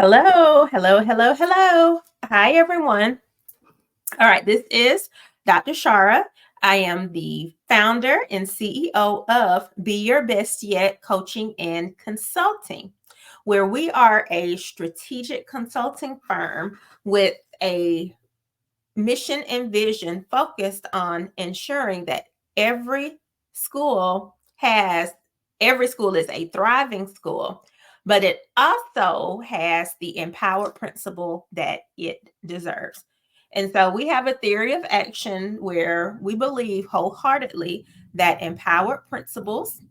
Hello, hello, hello, hello. Hi, everyone. All right, this is Dr. Chara. I am the founder and CEO of Be Your Best Yet Coaching and Consulting, where we are a strategic consulting firm with a mission and vision focused on ensuring that every school has every school is a thriving school, but it also has the empowered principal that it deserves. And so we have a theory of action where we believe wholeheartedly that empowered principals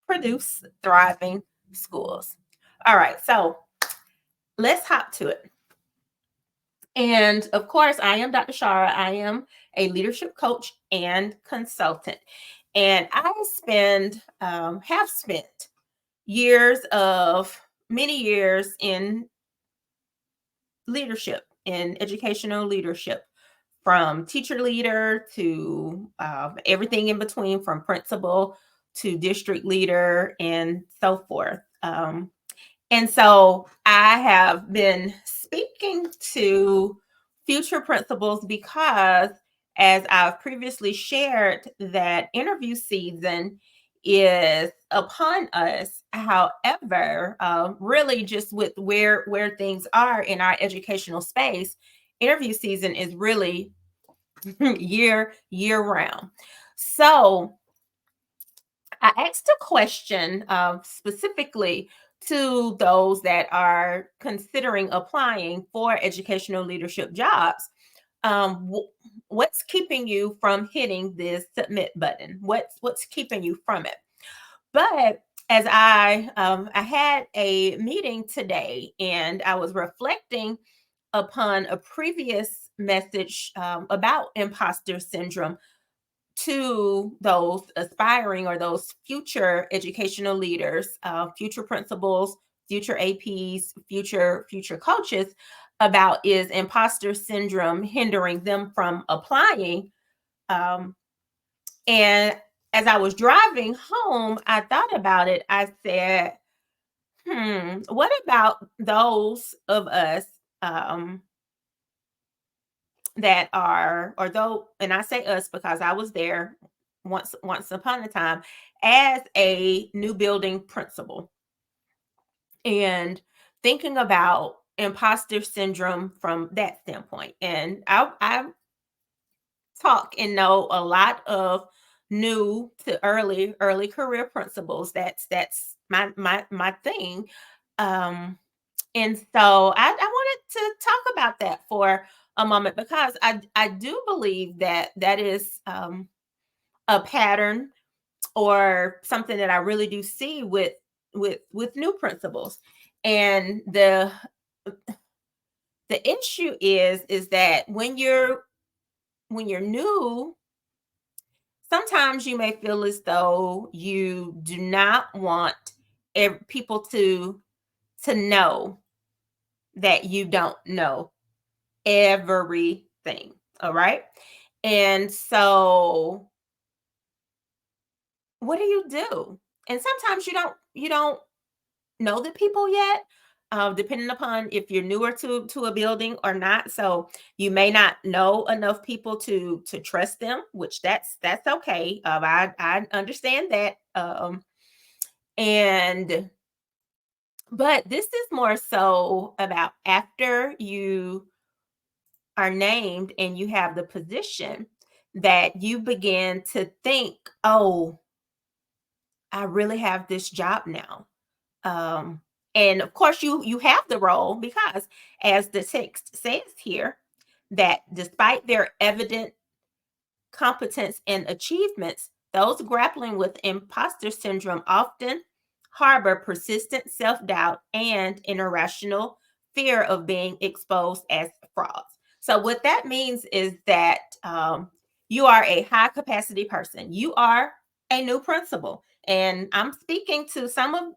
produce thriving schools. All right, so let's hop to it. And of course, I am Dr. Chara. I am a leadership coach and consultant. And have spent years of many years in leadership, in educational leadership, from teacher leader to everything in between, from principal to district leader, and so forth. And so I have been speaking to future principals because, as I've previously shared, that interview season is upon us. However, really just with where things are in our educational space, interview season is really year round. So I asked a question specifically to those that are considering applying for educational leadership jobs. What's keeping you from hitting this submit button? What's keeping you from it? But as I had a meeting today, and I was reflecting upon a previous message about imposter syndrome to those aspiring or those future educational leaders, future principals, future APs, future coaches, about is imposter syndrome hindering them from applying. Um, and as I was driving home, I thought about it. I said, what about those of us um, that are, or though, and I say us because I was there once upon a time as a new building principal, and thinking about imposter syndrome from that standpoint. And I talk and know a lot of new to early career principals. That's my thing. Um, and so I wanted to talk about that for a moment because I do believe that that is a pattern or something that I really do see with new principals. And the issue is that when you're new, sometimes you may feel as though you do not want people to know that you don't know everything. All right. And so what do you do? And sometimes you don't know the people yet, depending upon if you're newer to a building or not. So you may not know enough people to trust them, which that's okay. I understand that. And but this is more so about after you are named and you have the position, that you begin to think, oh, I really have this job now. Um, and of course, you have the role because, as the text says here, that despite their evident competence and achievements, those grappling with imposter syndrome often harbor persistent self doubt and an irrational fear of being exposed as frauds. So, what that means is that you are a high capacity person. You are a new principal, and I'm speaking to someone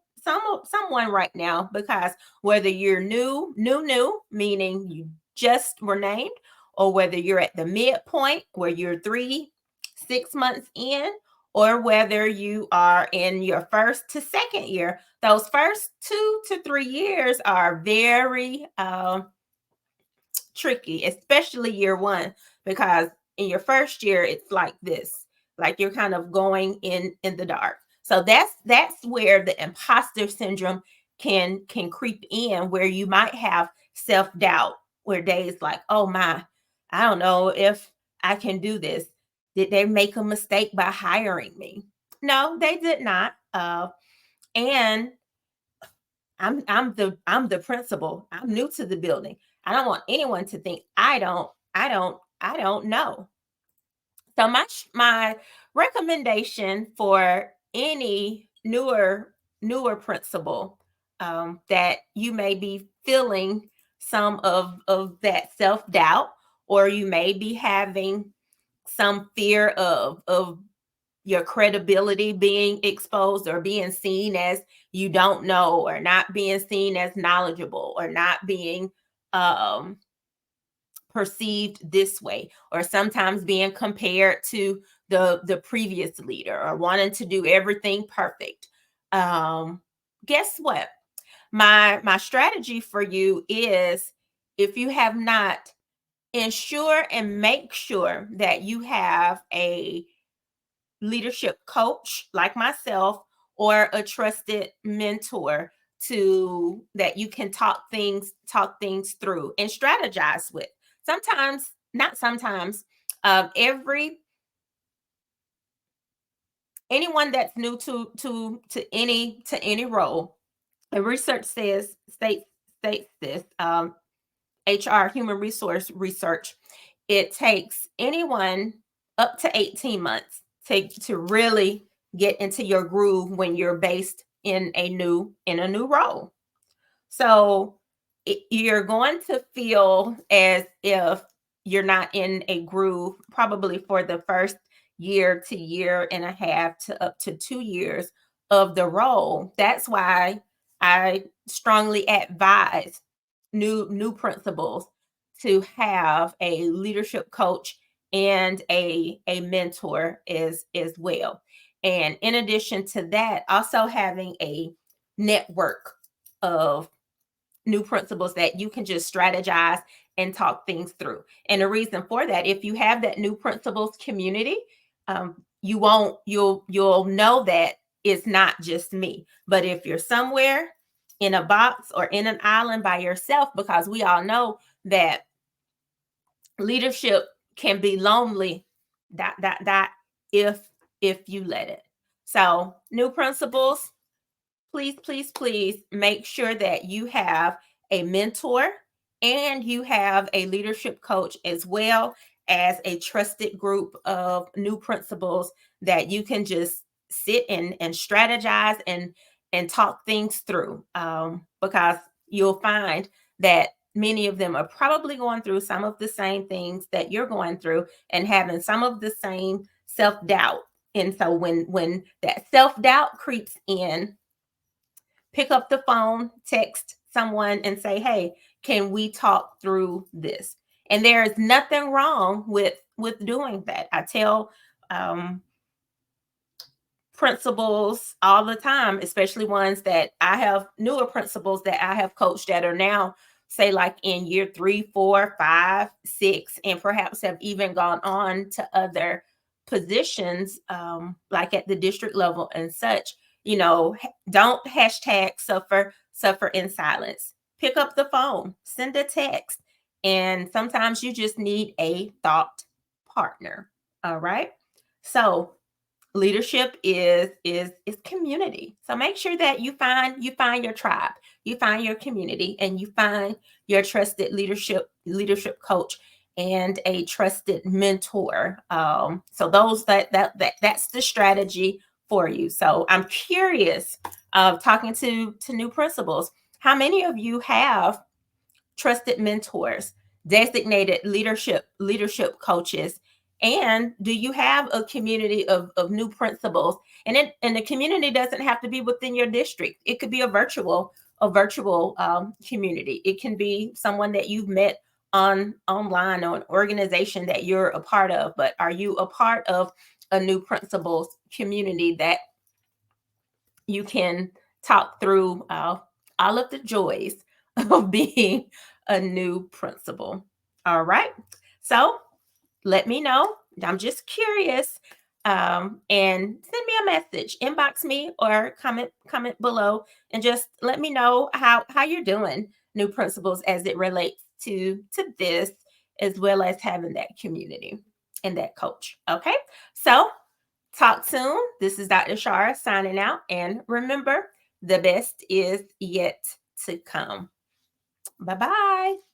right now because whether you're new, meaning you just were named, or whether you're at the midpoint where you're 3, 6 months in, or whether you are in your first to second year, those first 2 to 3 years are very tricky, especially year one, because in your first year, it's like this, like you're kind of going in the dark. So that's where the imposter syndrome can creep in, where you might have self-doubt, where days like, oh my, I don't know if I can do this. Did they make a mistake by hiring me? No, they did not. And I'm the principal. I'm new to the building. I don't want anyone to think I don't know. So my recommendation for any newer principal, that you may be feeling some of that self-doubt, or you may be having some fear of your credibility being exposed, or being seen as you don't know, or not being seen as knowledgeable, or not being um perceived this way, or sometimes being compared to the previous leader, or wanting to do everything perfect. um Guess what? My strategy for you is, if you have not, ensure and make sure that you have a leadership coach like myself, or a trusted mentor to that you can talk things through and strategize with. Sometimes, not sometimes, every anyone that's new to any role, and research states this, HR, human resource research, it takes anyone up to 18 months to really get into your groove when you're based in a new role. So you're going to feel as if you're not in a groove probably for the first year to year and a half to up to 2 years of the role. That's why I strongly advise new principals to have a leadership coach and a mentor as well. And in addition to that, also having a network of new principles that you can just strategize and talk things through. And the reason for that, if you have that new principles community, you'll know that it's not just me. But if you're somewhere in a box or in an island by yourself, because we all know that leadership can be lonely, dot dot dot, if you let it. So new principles, please, please, please make sure that you have a mentor and you have a leadership coach, as well as a trusted group of new principals that you can just sit and strategize and talk things through, because you'll find that many of them are probably going through some of the same things that you're going through, and having some of the same self-doubt. And so when that self-doubt creeps in, pick up the phone, text someone and say, "Hey, can we talk through this?" And there is nothing wrong with doing that. I tell um, principals all the time, especially ones that I have, newer principals that I have coached that are now, say, like in year 3, 4, 5, 6, and perhaps have even gone on to other positions, like at the district level and such. Don't hashtag suffer in silence. Pick up the phone, send a text, and sometimes you just need a thought partner. All right. So leadership is community. So make sure that you find your tribe, you find your community, and you find your trusted leadership coach and a trusted mentor. So those that's the strategy for you. So I'm curious, talking to new principals, how many of you have trusted mentors, designated leadership coaches, and do you have a community of new principals? And the community doesn't have to be within your district. It could be a virtual community. It can be someone that you've met online, or an organization that you're a part of. But are you a part of a new principals community that you can talk through all of the joys of being a new principal. All right. So let me know. I'm just curious. And send me a message, inbox me, or comment below, and just let me know how you're doing, new principals, as it relates to this, as well as having that community and that coach. Okay, so talk soon. This is Dr. Chara signing out, and remember, the best is yet to come. Bye bye.